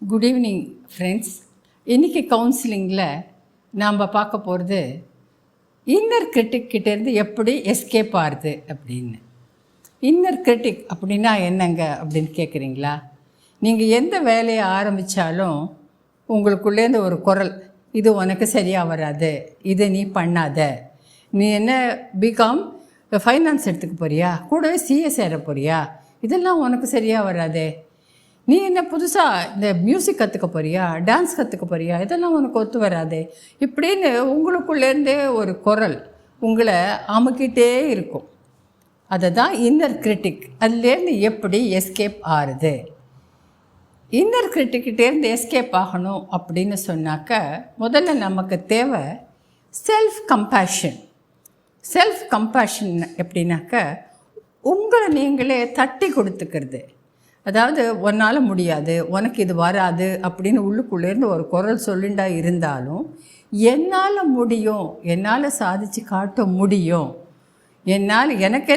Good evening friends. இன்றைக்கி கவுன்சிலிங்கில் நாம் பார்க்க போகிறது இன்னர் கிரிட்டிக் கிட்டேருந்து எப்படி எஸ்கேப் ஆகுது அப்படின்னு. இன்னர் கிரிட்டிக் அப்படின்னா என்னங்க அப்படின்னு கேட்குறீங்களா? நீங்கள் எந்த வேலையை ஆரம்பித்தாலும் உங்களுக்குள்ளேருந்து ஒரு குரல், இது உனக்கு சரியாக வராது, இதை நீ பண்ணாத, நீ என்ன பிகாம் ஃபைனான்ஸ் எடுத்துக்க போறியா, கூடவே சிஏ சேர போறியா, இதெல்லாம் உனக்கு சரியாக வராதே, நீ என்ன புதுசாக இந்த மியூசிக் கற்றுக்க போறியா, டான்ஸ் கற்றுக்க போறியா, இதெல்லாம் உனக்கு ஒத்து வராதே, இப்படின்னு உங்களுக்குள்ளேருந்தே ஒரு குரல் உங்களை அமுக்கிட்டே இருக்கும். அதை தான் இன்னர் கிரிட்டிக். அதுலேருந்து எப்படி எஸ்கேப் ஆகுது? இன்னர் கிரிட்டிக்கிட்டேருந்து எஸ்கேப் ஆகணும் அப்படின்னு சொன்னாக்க முதல்ல நமக்கு தேவை செல்ஃப் கம்பேஷன். செல்ஃப் கம்பேஷன் எப்படின்னாக்க உங்களை நீங்களே தட்டி கொடுத்துக்கிறது. அதாவது உன்னால் முடியாது, உனக்கு இது வராது அப்படின்னு உள்ளுக்குள்ளேருந்து ஒரு குரல் சொல்லிண்டா இருந்தாலும், என்னால் முடியும், என்னால் சாதித்து காட்ட முடியும், எனக்கு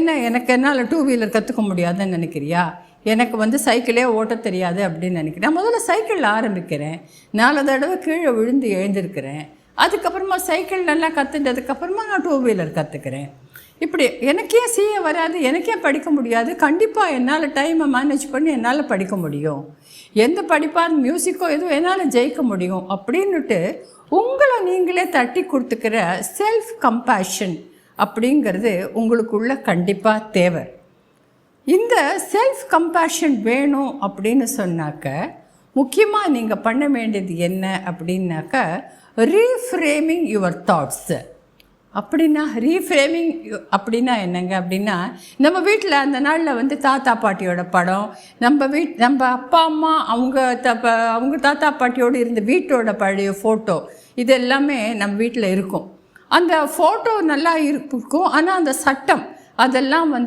என்னால் 2 வீலர் கற்றுக்க முடியாதுன்னு நினைக்கிறியா, எனக்கு சைக்கிளே ஓட்ட தெரியாது அப்படின்னு நினைக்கிறேன். முதல்ல சைக்கிளில் ஆரம்பிக்கிறேன், 4 தடவை கீழே விழுந்து எழுந்திருக்கிறேன், அதுக்கப்புறமா சைக்கிள் நல்லா கற்றுட்டதுக்கப்புறமா நான் 2 வீலர் கற்றுக்கிறேன். இப்படி எனக்கே சிஏ வராது, எனக்கே படிக்க முடியாது, கண்டிப்பாக என்னால் டைமை மேனேஜ் பண்ணி என்னால் படிக்க முடியும், எந்த படிப்பாக மியூசிக்கோ எதுவும் என்னால் ஜெயிக்க முடியும் அப்படின்னுட்டு உங்களை நீங்களே தட்டி கொடுத்துக்கிற செல்ஃப் கம்பேஷன் அப்படிங்கிறது உங்களுக்குள்ள கண்டிப்பாக தேவை. இந்த செல்ஃப் கம்பேஷன் வேணும் அப்படின்னு சொன்னாக்க முக்கியமாக நீங்கள் பண்ண வேண்டியது என்ன அப்படின்னாக்க ரீஃப்ரேமிங் யுவர் தாட்ஸு. அப்படின்னா ரீஃப்ரேமிங் அப்படின்னா என்னங்க அப்படின்னா, நம்ம வீட்டில் அந்த நாளில் தாத்தா பாட்டியோட படம், நம்ம அப்பா அம்மா அவங்க தாத்தா பாட்டியோடு இருந்த வீட்டோட பழைய ஃபோட்டோ, இது எல்லாமே நம்ம வீட்டில் இருக்கும். அந்த ஃபோட்டோ நல்லா இருக்கும், ஆனால் அந்த சட்டம் அதெல்லாம்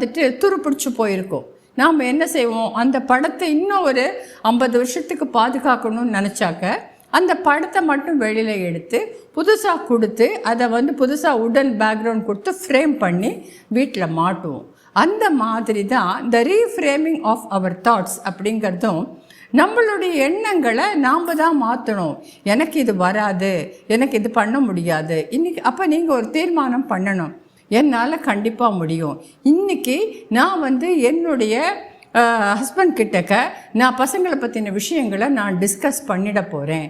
துருப்பிடிச்சு போயிருக்கும். நாம் என்ன செய்வோம், அந்த படத்தை இன்னும் ஒரு 50 வருஷத்துக்கு பாதுகாக்கணும்னு நினச்சாக்க அந்த படத்தை மட்டும் வெளியில் எடுத்து புதுசாக கொடுத்து அதை புதுசாக உடன் பேக்ரவுண்ட் கொடுத்து ஃப்ரேம் பண்ணி வீட்டில் மாட்டுவோம். அந்த மாதிரி தான் இந்த ரீஃப்ரேமிங் ஆஃப் அவர் தாட்ஸ் அப்படிங்கிறதும். நம்மளுடைய எண்ணங்களை நாம் தான் மாற்றணும். எனக்கு இது வராது, எனக்கு இது பண்ண முடியாது, இன்றைக்கி அப்போ நீங்கள் ஒரு தீர்மானம் பண்ணணும், என்னால் கண்டிப்பாக முடியும். இன்றைக்கி நான் என்னுடைய ஹஸ்பண்ட் கிட்டக்க நான் பசங்களை பற்றின விஷயங்களை நான் டிஸ்கஸ் பண்ணிட போகிறேன்,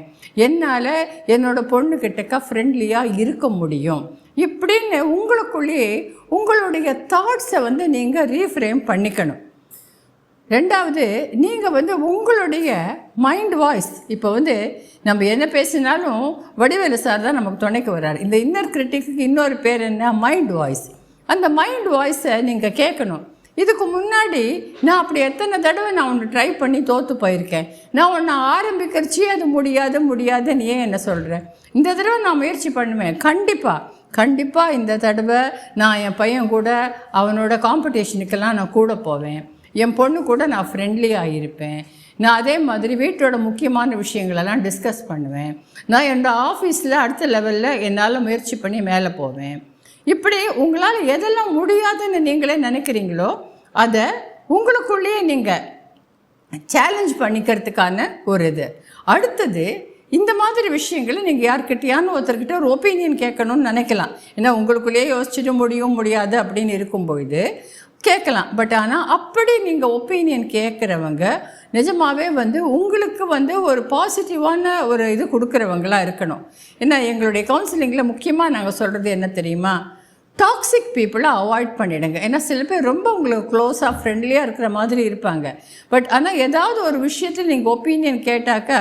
என்னால் என்னோடய பொண்ணு கிட்டக்க ஃப்ரெண்ட்லியாக இருக்க முடியும், இப்படின்னு உங்களுக்குள்ளேயே உங்களுடைய தாட்ஸை நீங்கள் ரீஃப்ரேம் பண்ணிக்கணும். ரெண்டாவது, நீங்கள் உங்களுடைய மைண்ட் வாய்ஸ், இப்போ நம்ம என்ன பேசினாலும் வடிவேலு சார் தான் நமக்கு துணைக்கு வர்றாரு. இந்த இன்னர் கிரிட்டிக்கு இன்னொரு பேர் என்ன, மைண்ட் வாய்ஸ். அந்த மைண்ட் வாய்ஸை நீங்கள் கேட்கணும். இதுக்கு முன்னாடி நான் அப்படி எத்தனை தடவை நான் ஒன்று ட்ரை பண்ணி தோற்று போயிருக்கேன், நான் ஒன்று ஆரம்பிக்கிறச்சே அது முடியாதுன்னு ஏன் என்ன சொல்கிறேன், இந்த தடவை நான் முயற்சி பண்ணுவேன், கண்டிப்பாக இந்த தடவை நான் என் பையன் கூட அவனோட காம்படிஷனுக்கெல்லாம் நான் கூட போவேன், என் பொண்ணு கூட நான் ஃப்ரெண்ட்லியாக இருப்பேன், நான் அதே மாதிரி வீட்டோட முக்கியமான விஷயங்களெல்லாம் டிஸ்கஸ் பண்ணுவேன், நான் என்னோடய ஆஃபீஸில் அடுத்த லெவலில் என்னால் முயற்சி பண்ணி மேலே போவேன். இப்படி உங்களால் எதெல்லாம் முடியாதுன்னு நீங்களே நினைக்கிறீங்களோ அதை உங்களுக்குள்ளேயே நீங்கள் சேலஞ்ச் பண்ணிக்கிறதுக்கான ஒரு இது. அடுத்தது, இந்த மாதிரி விஷயங்களை நீங்கள் யார்கிட்டையானு ஒருத்தர்கிட்ட ஒரு ஒப்பீனியன் கேட்கணும்னு நினைக்கலாம். ஏன்னா உங்களுக்குள்ளேயே யோசிச்சுட்டு முடியாது அப்படின்னு இருக்கும்பொழுது கேட்கலாம். பட் ஆனால் அப்படி நீங்கள் ஒப்பீனியன் கேட்குறவங்க நிஜமாகவே உங்களுக்கு ஒரு பாசிட்டிவான ஒரு இது கொடுக்குறவங்களாக இருக்கணும். ஏன்னா எங்களுடைய கவுன்சிலிங்கில் முக்கியமாக நாங்கள் சொல்கிறது என்ன தெரியுமா, டாக்ஸிக் பீப்புளை அவாய்ட் பண்ணிவிடுங்க. ஏன்னா சில பேர் ரொம்ப உங்களுக்கு க்ளோஸாக ஃப்ரெண்ட்லியாக இருக்கிற மாதிரி இருப்பாங்க. பட் ஆனால் ஏதாவது ஒரு விஷயத்தில் நீங்கள் ஒப்பீனியன் கேட்டாக்க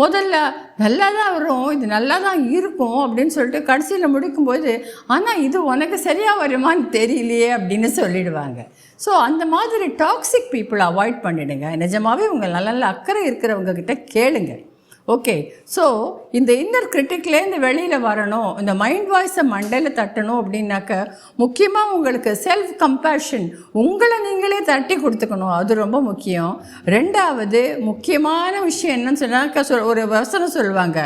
முதல்ல நல்லா தான் வரும், இது நல்லா தான் இருக்கும் அப்படின்னு சொல்லிட்டு கடைசியில் முடிக்கும்போது ஆனால் இது உனக்கு சரியாக வருமானு தெரியலையே அப்படின்னு சொல்லிடுவாங்க. ஸோ அந்த மாதிரி டாக்ஸிக் பீப்புளை அவாய்ட் பண்ணிவிடுங்க. நிஜமாகவே உங்கள் நல்ல அக்கறை இருக்கிறவங்க கிட்ட கேளுங்க. ஓகே, ஸோ இந்த இன்னர் கிரிட்டிக்லேருந்து வெளியில் வரணும், இந்த மைண்ட் வாய்ஸை மண்டையில் தட்டணும் அப்படின்னாக்க முக்கியமாக உங்களுக்கு செல்ஃப் கம்பேஷன், உங்களை நீங்களே தட்டி கொடுத்துக்கணும், அது ரொம்ப முக்கியம். ரெண்டாவது முக்கியமான விஷயம் என்னன்னு சொன்னாக்க, ஒரு வசனம் சொல்லுவாங்க,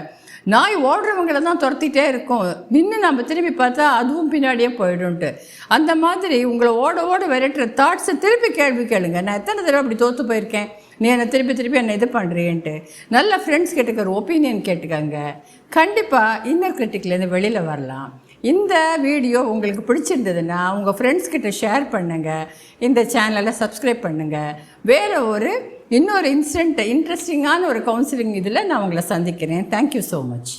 நாய் ஓடுறவங்களை தான் துரத்திட்டே இருக்கும், நின்று நம்ம திரும்பி பார்த்தா அதுவும் பின்னாடியே போயிடும்ட்டு. அந்த மாதிரி உங்களை ஓட விரட்டுற தாட்ஸை திருப்பி கேள்வி கேளுங்க. நான் எத்தனை தடவை அப்படி தோற்று போயிருக்கேன், நீ என்னை திருப்பி திருப்பி என்னை இது பண்ணுறியன்ட்டு. நல்ல ஃப்ரெண்ட்ஸ் கிட்ட ஒரு ஒப்பீனியன் கேட்டுக்கங்க. கண்டிப்பாக இன்னர் கிரிட்டிக்லேருந்து வெளியில் வரலாம். இந்த வீடியோ உங்களுக்கு பிடிச்சிருந்ததுன்னா உங்கள் ஃப்ரெண்ட்ஸ் கிட்ட ஷேர் பண்ணுங்கள். இந்த சேனலை சப்ஸ்கிரைப் பண்ணுங்கள். வேறு இன்னொரு இன்ட்ரெஸ்டிங்கான ஒரு கவுன்சிலிங் இதில் நான் உங்களை சந்திக்கிறேன். Thank you so much.